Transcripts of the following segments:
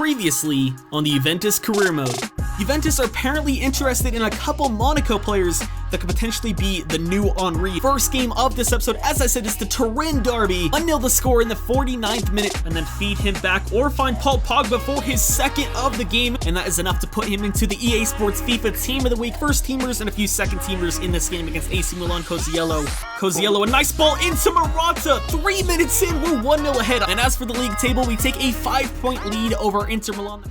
Previously on the Juventus career mode. Juventus are apparently interested in a couple Monaco players that could potentially be the new Henry. First game of this episode, as I said, is the Turin derby. 1-0 the score in the 49th minute, and then feed him back or find Paul Pogba for his second of the game, and that is enough to put him into the EA Sports FIFA Team of the Week. First teamers and a few second teamers in this game against AC Milan. Coziello, a nice ball into Morata. 3 minutes in, we're 1-0 ahead. And as for the league table, we take a 5-point lead over Inter Milan.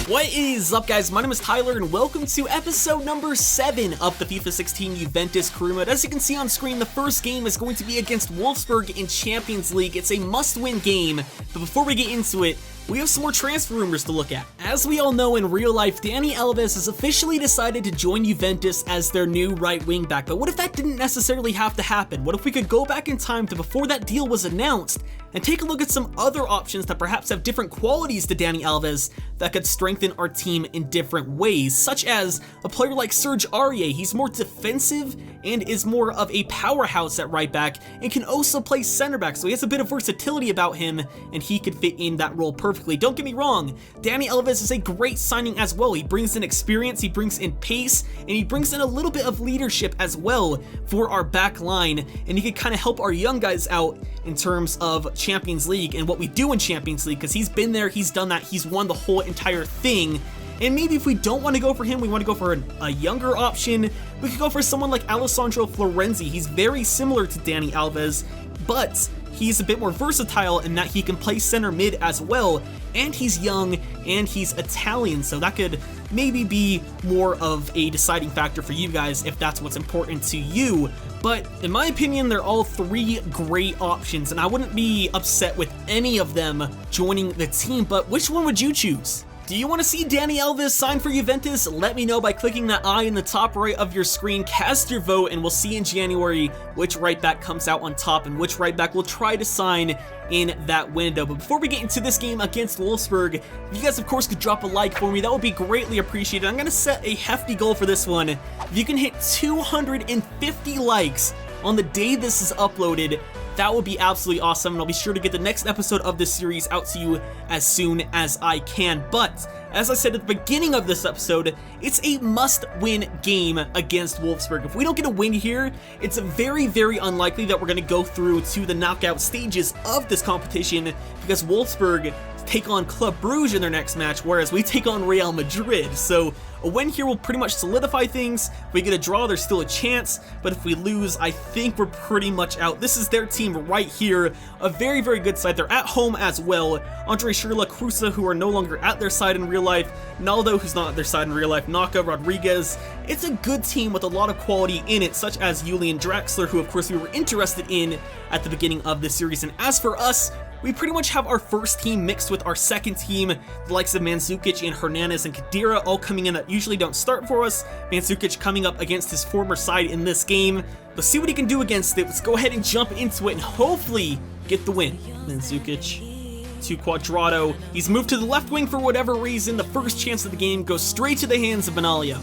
What is up, guys? My name is Tyler and welcome to episode number 7 of the FIFA 16 Juventus career mode. As you can see on screen, the first game is going to be against Wolfsburg in Champions League. It's a must-win game, but before we get into it, we have some more transfer rumors to look at. As we all know, in real life, Dani Alves has officially decided to join Juventus as their new right wing back. But what if that didn't necessarily have to happen? What if we could go back in time to before that deal was announced and take a look at some other options that perhaps have different qualities to Dani Alves that could strengthen our team in different ways, such as a player like Serge Aurier. He's more defensive and is more of a powerhouse at right back and can also play center back, so he has a bit of versatility about him and he could fit in that role perfectly. Don't get me wrong, Dani Alves is a great signing as well. He brings in experience, he brings in pace, and he brings in a little bit of leadership as well for our back line, and he could kind of help our young guys out in terms of Champions League and what we do in Champions League, because he's been there, he's done that, he's won the whole entire thing. And maybe if we don't want to go for him, we want to go for a younger option, we could go for someone like Alessandro Florenzi. He's very similar to Dani Alves, but he's a bit more versatile in that he can play center mid as well, and he's young and he's Italian, so that could maybe be more of a deciding factor for you guys if that's what's important to you. But in my opinion, they're all three great options, and I wouldn't be upset with any of them joining the team, but which one would you choose? Do you want to see Dani Alves sign for Juventus? Let me know by clicking that I in the top right of your screen. Cast your vote and we'll see in January which right back comes out on top and which right back will try to sign in that window. But before we get into this game against Wolfsburg, if you guys of course could drop a like for me, that would be greatly appreciated. I'm going to set a hefty goal for this one. If you can hit 250 likes on the day this is uploaded, that would be absolutely awesome, and I'll be sure to get the next episode of this series out to you as soon as I can. But as I said at the beginning of this episode, it's a must-win game against Wolfsburg. If we don't get a win here, it's very, very unlikely that we're going to go through to the knockout stages of this competition, because Wolfsburg take on Club Brugge in their next match, whereas we take on Real Madrid. So a win here will pretty much solidify things. If we get a draw, there's still a chance, but if we lose, I think we're pretty much out. This is their team right here, a very, very good side. They're at home as well. Andre Schürrle, Kruse, who are no longer at their side in real life, Naldo, who's not at their side in real life, Naka, Rodriguez. It's a good team with a lot of quality in it, such as Julian Draxler, who of course we were interested in at the beginning of this series. And as for us, we pretty much have our first team mixed with our second team, the likes of Mandzukic and Hernandez and Khedira all coming in that usually don't start for us. Mandzukic coming up against his former side in this game. Let's see what he can do against it. Let's go ahead and jump into it and hopefully get the win. Mandzukic to Cuadrado. He's moved to the left wing for whatever reason. The first chance of the game goes straight to the hands of Benaglio.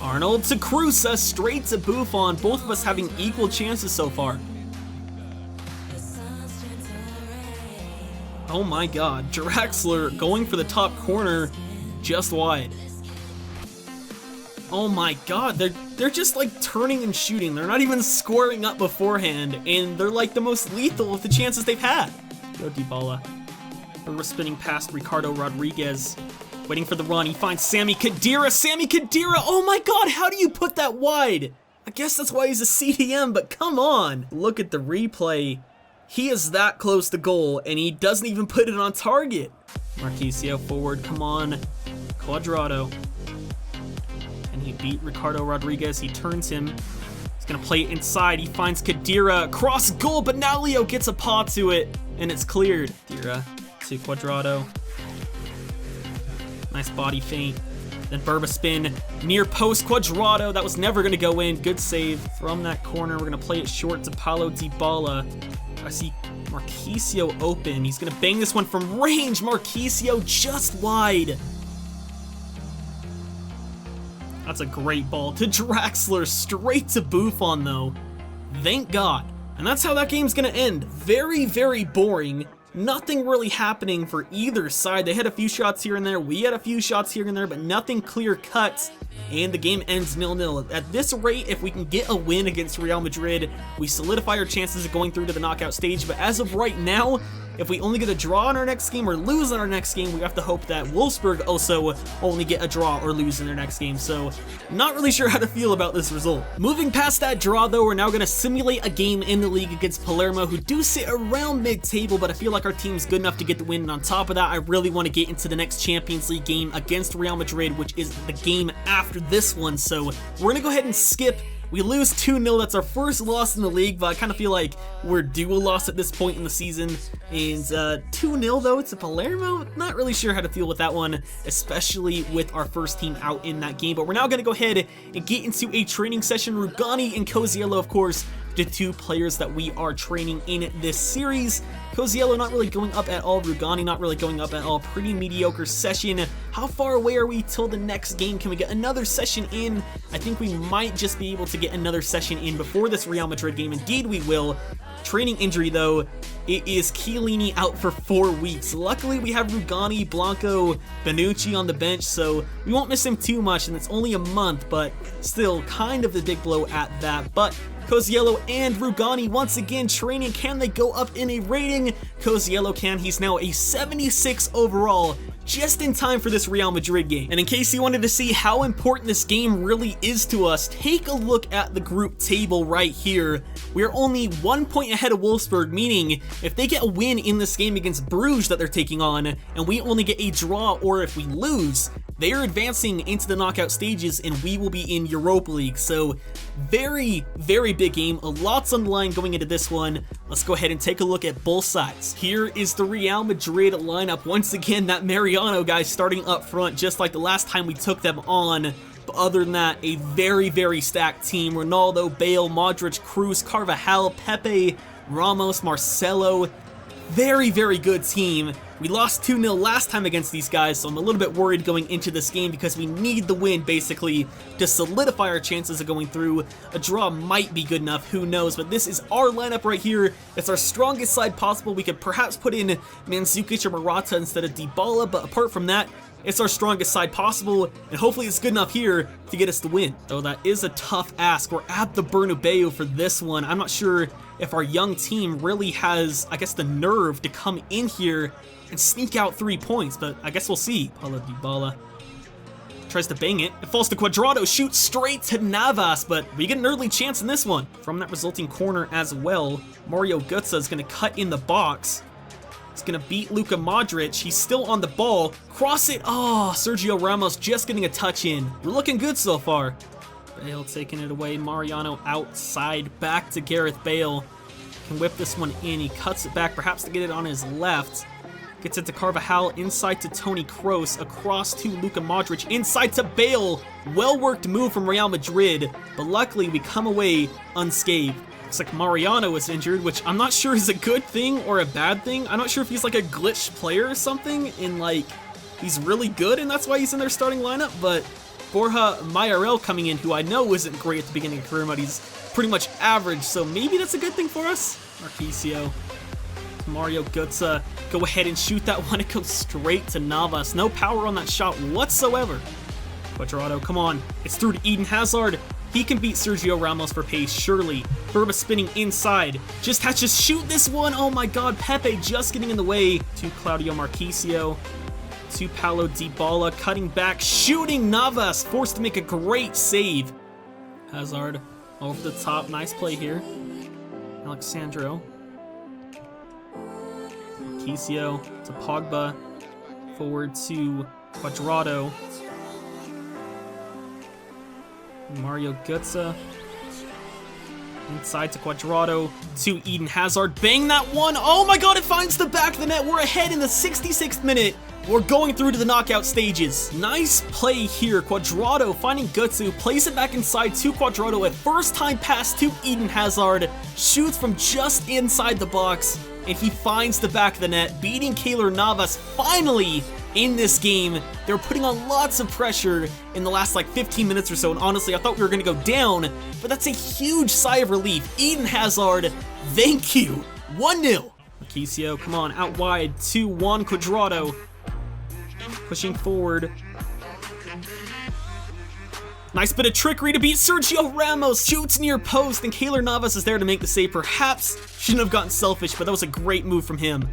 Arnold to Kruse, straight to Buffon. Both of us having equal chances so far. Oh my god, Draxler going for the top corner, just wide. Oh my god, they're just like turning and shooting. They're not even scoring up beforehand, and they're like the most lethal of the chances they've had. Go Dybala. We're spinning past Ricardo Rodriguez. Waiting for the run, he finds Sami Khedira. Sami Khedira, oh my god, how do you put that wide? I guess that's why he's a CDM, but come on. Look at the replay. He is that close to goal, and he doesn't even put it on target. Marquisio forward, come on. Cuadrado. And he beat Ricardo Rodriguez. He turns him. He's going to play it inside. He finds Khedira. Cross goal, but Benaglio gets a paw to it, and it's cleared. Khedira to Cuadrado. Nice body feint. Then Burba spin, near post, Cuadrado. That was never going to go in. Good save from that corner. We're going to play it short to Paulo Dybala. I see Marquisio open. He's going to bang this one from range. Marquisio just wide. That's a great ball to Draxler, straight to Buffon though. Thank God. And that's how that game's gonna end. Very, very boring. Nothing really happening for either side. They had a few shots here and there. We had a few shots here and there, but nothing clear cut. And the game ends 0-0. At this rate, if we can get a win against Real Madrid, we solidify our chances of going through to the knockout stage. But as of right now, if we only get a draw in our next game or lose in our next game, we have to hope that Wolfsburg also only get a draw or lose in their next game. So, not really sure how to feel about this result. Moving past that draw though, we're now going to simulate a game in the league against Palermo, who do sit around mid-table, but I feel like our team's good enough to get the win. And on top of that, I really want to get into the next Champions League game against Real Madrid, which is the game after this one. So, we're going to go ahead and skip. We lose 2-0, that's our first loss in the league, but I kind of feel like we're due a loss at this point in the season. And 2-0 though, it's a Palermo, not really sure how to feel with that one, especially with our first team out in that game. But we're now going to go ahead and get into a training session. Rugani and Coziello, of course, the two players that we are training in this series. Coziello not really going up at all, Rugani not really going up at all. Pretty mediocre session. How far away are we till the next game? Can we get another session in? I think we might just be able to get another session in before this Real Madrid game. Indeed we will. Training injury though, it is Chiellini out for 4 weeks. Luckily we have Rugani, Blanco, Bonucci on the bench, so we won't miss him too much, and it's only a month, but still kind of the big blow at that. But Coziello and Rugani once again training. Can they go up in a rating? Coziello can. He's now a 76 overall, just in time for this Real Madrid game. And in case you wanted to see how important this game really is to us, take a look at the group table right here. We're only 1 point ahead of Wolfsburg, meaning if they get a win in this game against Bruges that they're taking on, and we only get a draw, or if we lose, they are advancing into the knockout stages and we will be in Europa League. So very, very big game. Lots on the line going into this one. Let's go ahead and take a look at both sides. Here is the Real Madrid lineup. Once again, that Mariano guy starting up front, just like the last time we took them on. But other than that, a very, very stacked team. Ronaldo, Bale, Modric, Cruz, Carvajal, Pepe, Ramos, Marcelo. Very, very good team. We lost 2-0 last time against these guys, so I'm a little bit worried going into this game because we need the win, basically, to solidify our chances of going through. A draw might be good enough, who knows, but this is our lineup right here. It's our strongest side possible. We could perhaps put in Mandzukic or Morata instead of Dybala, but apart from that, it's our strongest side possible, and hopefully it's good enough here to get us the win. Though that is a tough ask. We're at the Bernabeu for this one. I'm not sure if our young team really has, I guess, the nerve to come in here and sneak out 3 points, but I guess we'll see. Paulo Dybala tries to bang it. It falls to Cuadrado, shoots straight to Navas, but we get an early chance in this one. From that resulting corner as well, Mario Götze is going to cut in the box. He's going to beat Luka Modric. He's still on the ball. Cross it. Oh, Sergio Ramos just getting a touch in. We're looking good so far. Bale taking it away. Mariano outside. Back to Gareth Bale. Can whip this one in. He cuts it back, perhaps to get it on his left. Gets it to Carvajal, inside to Toni Kroos, across to Luka Modric, inside to Bale. Well-worked move from Real Madrid, but luckily we come away unscathed. Looks like Mariano is injured, which I'm not sure is a good thing or a bad thing. I'm not sure if he's like a glitched player or something, and like, he's really good and that's why he's in their starting lineup, but Borja Mayoral coming in, who I know isn't great at the beginning of his career, but he's pretty much average, so maybe that's a good thing for us. Marquisio. Mario Götze, go ahead and shoot that one. It goes straight to Navas. No power on that shot whatsoever. Cuadrado, come on. It's through to Eden Hazard. He can beat Sergio Ramos for pace, surely. Burba spinning inside. Just has to shoot this one. Oh my god, Pepe just getting in the way. To Claudio Marquisio. To Paulo Dybala, cutting back, shooting Navas. Forced to make a great save. Hazard over the top. Nice play here. Alexandro. Marquisio to Pogba, forward to Cuadrado, Mario Götze, inside to Cuadrado, to Eden Hazard, bang that one, oh my god, it finds the back of the net, we're ahead in the 66th minute, we're going through to the knockout stages. Nice play here, Cuadrado finding Götze, plays it back inside to Cuadrado, at first time pass to Eden Hazard, shoots from just inside the box. and he finds the back of the net, beating Keylor Navas finally in this game. They were putting on lots of pressure in the last like 15 minutes or so, and honestly, I thought we were going to go down, but that's a huge sigh of relief. Eden Hazard, thank you. 1-0. Marquisio, come on, out wide to Juan Cuadrado. Pushing forward. Nice bit of trickery to beat Sergio Ramos. Shoots near post, and Keylor Navas is there to make the save. Perhaps shouldn't have gotten selfish, but that was a great move from him.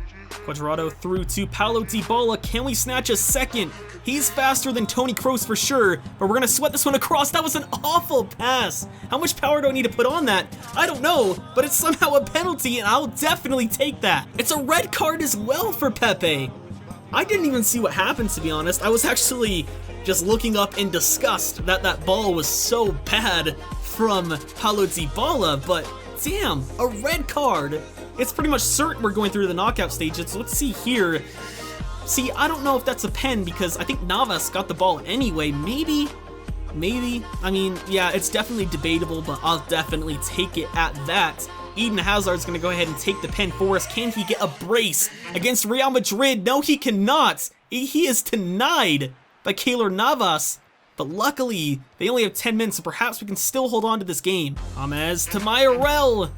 Cuadrado through to Paulo Dybala. Can we snatch a second? He's faster than Toni Kroos for sure, but we're going to sweat this one across. That was an awful pass. How much power do I need to put on that? I don't know, but it's somehow a penalty, and I'll definitely take that. It's a red card as well for Pepe. I didn't even see what happened, to be honest. I was actually just looking up in disgust that that ball was so bad from Paulo Dybala, but damn, a red card. It's pretty much certain we're going through the knockout stages. So let's see here. See, I don't know if that's a pen because I think Navas got the ball anyway. Maybe. I mean, yeah, it's definitely debatable, but I'll definitely take it at that. Eden Hazard's going to go ahead and take the pen for us. Can he get a brace against Real Madrid? No, he cannot. He is denied by Keylor Navas. But luckily, they only have 10 minutes, so perhaps we can still hold on to this game. James to Mayorel.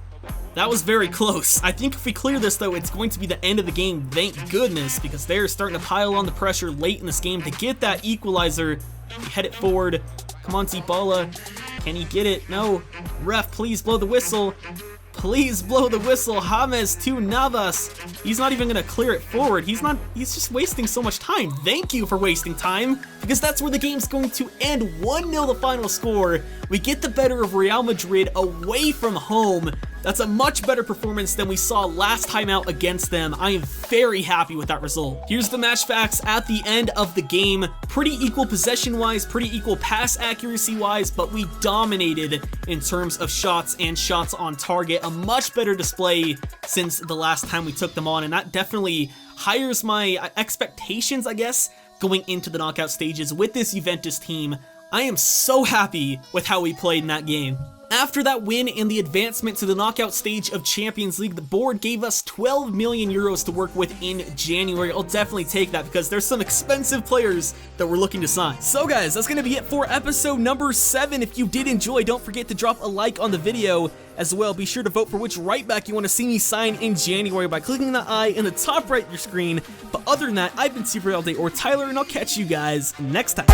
That was very close. I think if we clear this, though, it's going to be the end of the game, thank goodness, because they're starting to pile on the pressure late in this game to get that equalizer. We head it forward. Come on, Dybala. Can he get it? No. Ref, please blow the whistle. Please blow the whistle. James to Navas. He's not even going to clear it forward. He's just wasting so much time. Thank you for wasting time, because that's where the game's going to end. 1-0 the final score. We get the better of Real Madrid away from home. That's a much better performance than we saw last time out against them. I am very happy with that result. Here's the match facts at the end of the game. Pretty equal possession-wise, pretty equal pass accuracy-wise, but we dominated in terms of shots and shots on target. A much better display since the last time we took them on, and that definitely higher my expectations, I guess, going into the knockout stages with this Juventus team. I am so happy with how we played in that game. After that win and the advancement to the knockout stage of Champions League, the board gave us 12 million euros to work with in January. I'll definitely take that because there's some expensive players that we're looking to sign. So guys, that's going to be it for episode number 7. If you did enjoy, don't forget to drop a like on the video. As well, be sure to vote for which right back you want to see me sign in January by clicking the I in the top right of your screen. But other than that, I've been TRayALLDay or Tyler, and I'll catch you guys next time.